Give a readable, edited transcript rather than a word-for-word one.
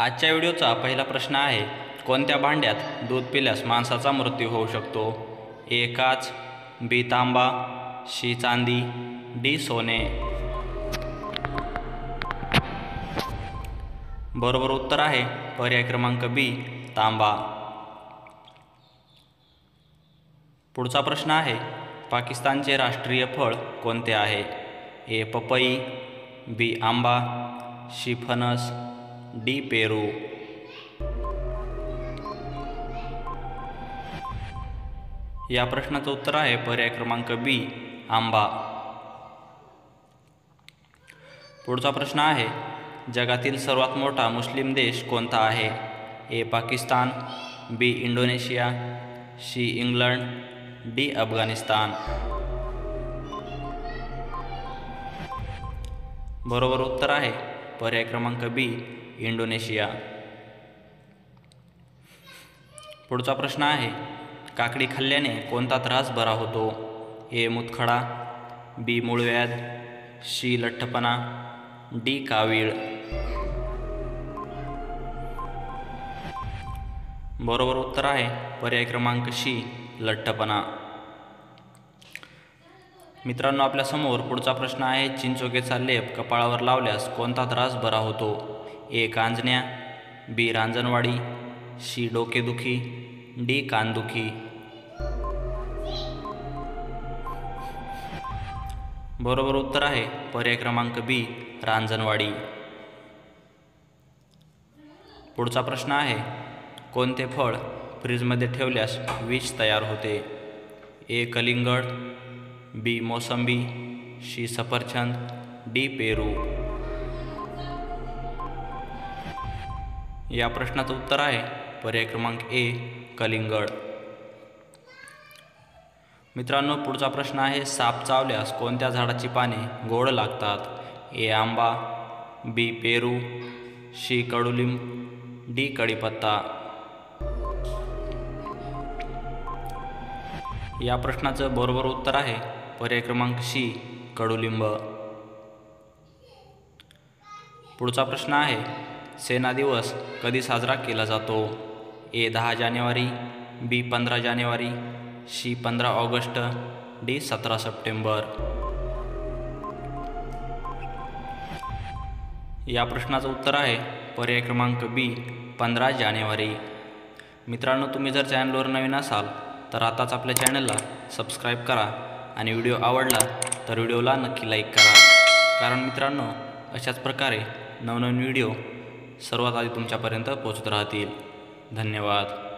आजच्या व्हिडिओचा पहिला प्रश्न आहे, कोणत्या भांड्यात दूध पिल्यास माणसाचा मृत्यू होऊ शकतो? ए काच, बी तांबा, सी चांदी, डी सोने. बरोबर उत्तर आहे पर्याय क्रमांक बी तांबा. पुढचा प्रश्न आहे, पाकिस्तानचे राष्ट्रीय फळ कोणते आहे? ए पपई, बी आंबा, सी फणस, डी पेरू. या प्रश्नाचं उत्तर आहे पर्याय क्रमांक बी आंबा. पुढचा प्रश्न आहे, जगातील सर्वात मोठा मुस्लिम देश कोणता आहे? A Pakistan, B Indonesia, C England, D Afghanistan. बरोबर उत्तर आहे पर्याय क्रमांक बी इंडोनेशिया. पुढचा प्रश्न आहे, काकडी खाल्ल्याने कोणता त्रास बरा होतो? ए मूतखडा, बी मूळव्याध, सी लठ्ठपणा, डी कावीळ. बरोबर उत्तर आहे पर्याय क्रमांक सी लठ्ठपणा. मित्रांनो, आपल्यासमोर पुढचा प्रश्न आहे, चिंचोक्याचा लेप कपाळावर लावल्यास कोणता त्रास बरा होतो? ए कांजण्या, बी रांजणवाडी, सी डोकेदुखी, डी कानदुखी. बरोबर उत्तर आहे पर्याय क्रमांक बी रांजणवाडी. पुढचा प्रश्न आहे, कोणते फळ फ्रीजमध्ये ठेवल्यास विष तयार होते? ए कलिंगड, बी मोसंबी, सी सफरचंद, डी पेरू. या प्रश्नाचं उत्तर आहे पर्याय क्रमांक ए कलिंगड. मित्रांनो, पुढचा प्रश्न आहे, साप चावल्यास कोणत्या झाडाची पाने गोड लागतात? ए आंबा, बी पेरू, सी कडुलिंब, डी कडीपत्ता. या प्रश्नाचं बरोबर उत्तर आहे पर्याय क्रमांक सी कडुलिंब. पुढचा प्रश्न आहे, सेना दिवस कधी साजरा केला जातो? ए 10 जानेवारी, बी 15 जानेवारी, सी 15 ऑगस्ट, डी 17 सप्टेंबर. या प्रश्नाचं उत्तर आहे पर्याय क्रमांक बी 15 जानेवारी. मित्रांनो, तुम्ही जर चॅनलवर नवीन असाल तर आताच आपल्या चॅनलला सबस्क्राईब करा आणि व्हिडिओ आवडला तर व्हिडिओला नक्की लाईक करा, कारण मित्रांनो, अशाच प्रकारे नवनवीन व्हिडिओ सर्वात आधी तुमच्यापर्यंत पोहोचत राहतील. धन्यवाद.